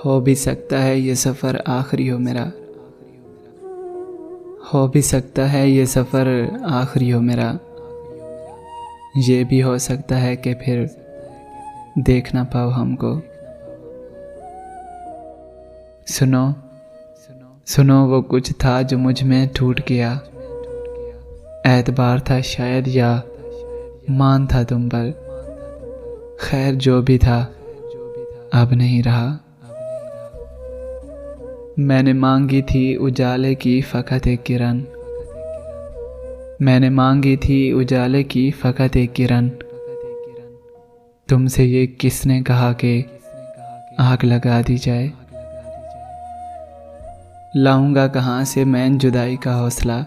हो भी सकता है ये सफ़र आखिरी हो मेरा, हो भी सकता है ये सफ़र आखिरी हो मेरा। ये भी हो सकता है कि फिर देख ना पाओ हमको। सुनो सुनो वो कुछ था जो मुझ में टूट गया, एतबार था शायद या मान था तुम पर। खैर जो भी था अब नहीं रहा। मैंने मांगी थी उजाले की फ़कत एक किरण, मैंने मांगी थी उजाले की फ़कत एक किरण। तुमसे ये किसने कहा कि आग लगा दी जाए। लाऊंगा कहाँ से मैं जुदाई का हौसला,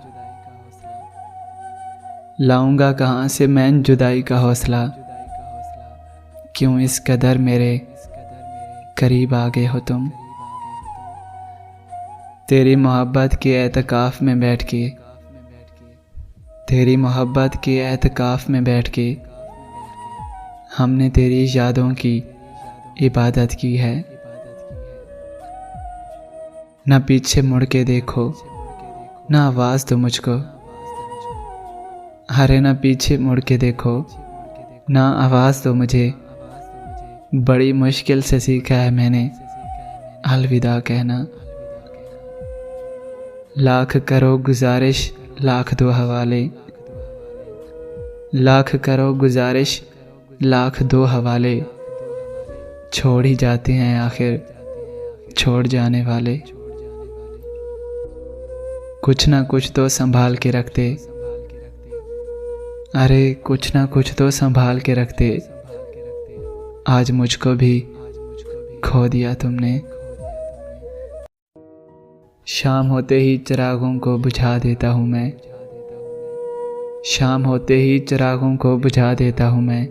लाऊंगा कहाँ से मैं जुदाई का हौसला। क्यों इस कदर मेरे करीब आ गए हो तुम। तेरी मोहब्बत के एतकाफ़ में बैठ के, तेरी मोहब्बत के एतकाफ़ में बैठ के हमने तेरी यादों की इबादत की है। न पीछे मुड़ के देखो, न आवाज़ दो मुझको। अरे न पीछे मुड़ के देखो, न आवाज़ दो मुझे। बड़ी मुश्किल से सीखा है मैंने अलविदा कहना। लाख करो गुजारिश लाख दो हवाले, लाख करो गुजारिश लाख दो हवाले। छोड़ ही जाते हैं आखिर छोड़ जाने वाले। कुछ ना कुछ तो संभाल के रखते, अरे कुछ ना कुछ तो संभाल के रखते। आज मुझको भी खो दिया तुमने। शाम होते ही चिरागों को बुझा देता हूँ मैं, शाम होते ही चिरागों को बुझा देता हूँ मैं।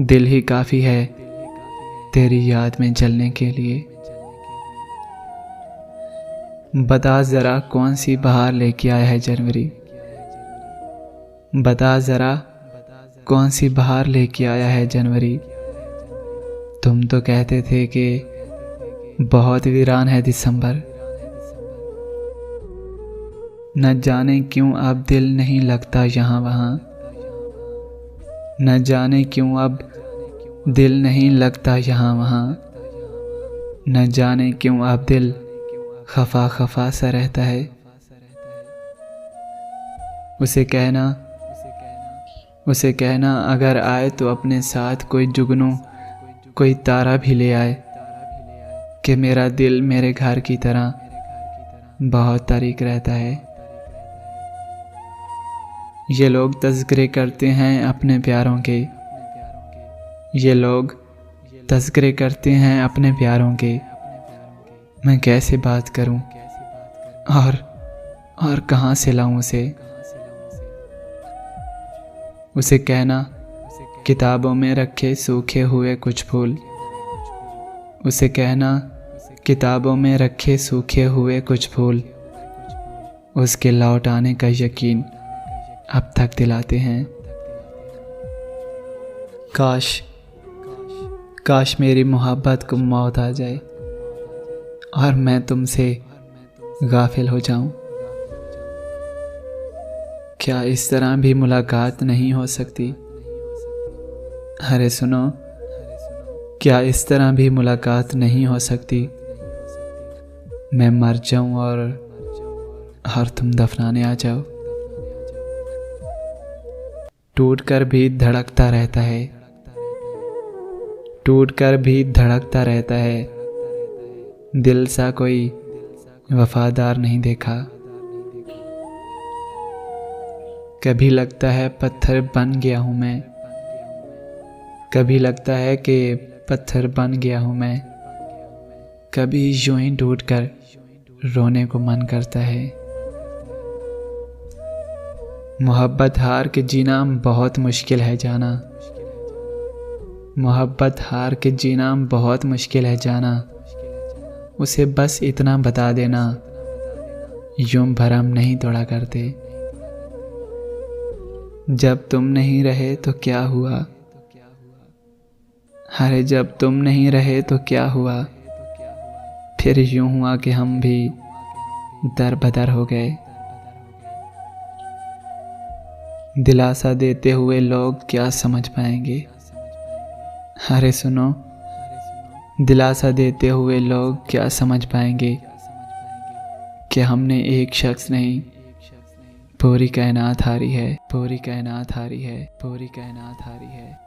दिल ही काफ़ी है तेरी याद में जलने के लिए। बता ज़रा कौन सी बहार लेके आया है जनवरी, बता ज़रा कौन सी बहार लेके आया है जनवरी। तुम तो कहते थे कि बहुत वीरान है दिसंबर। न जाने क्यों अब दिल नहीं लगता यहाँ वहाँ, न जाने क्यों अब दिल नहीं लगता यहाँ वहाँ। न जाने क्यों अब दिल खफा खफा सा रहता है। उसे कहना अगर आए तो अपने साथ कोई जुगनू कोई तारा भी ले आए, कि मेरा दिल मेरे घर की तरह बहुत तारीक रहता है। ये लोग तज़किरे करते हैं अपने प्यारों के, ये लोग तज़किरे करते हैं अपने प्यारों के। मैं कैसे बात करूं और कहाँ से लाऊं उसे कहना किताबों में रखे सूखे हुए कुछ फूल, उसे कहना किताबों में रखे सूखे हुए कुछ फूल। उसके लौट आने का यकीन अब तक दिलाते हैं। काश मेरी मोहब्बत को मौत आ जाए और मैं तुमसे गाफिल हो जाऊं। क्या इस तरह भी मुलाकात नहीं हो सकती। अरे सुनो, क्या इस तरह भी मुलाकात नहीं हो सकती। मैं मर जाऊं और तुम दफनाने आ जाओ। टूट कर भी धड़कता रहता है, टूट कर भी धड़कता रहता है। दिल सा कोई वफादार नहीं देखा। कभी लगता है पत्थर बन गया हूँ मैं, कभी लगता है कि पत्थर बन गया हूँ मैं। कभी यूं ही टूट कर रोने को मन करता है। मोहब्बत हार के जीना बहुत मुश्किल है जाना, मोहब्बत हार के जीना बहुत मुश्किल है जाना। उसे बस इतना बता देना, यूं भरम नहीं तोड़ा करते। जब तुम नहीं रहे तो क्या हुआ, अरे जब तुम नहीं रहे तो क्या हुआ, फिर यूं हुआ कि हम भी दर बदर हो गए। दिलासा देते हुए लोग क्या समझ पाएंगे। अरे सुनो, दिलासा देते हुए लोग क्या समझ पाएंगे कि हमने एक शख्स नहीं, पूरी कायनात हारी है, पूरी कायनात हारी है, पूरी कायनात हारी है।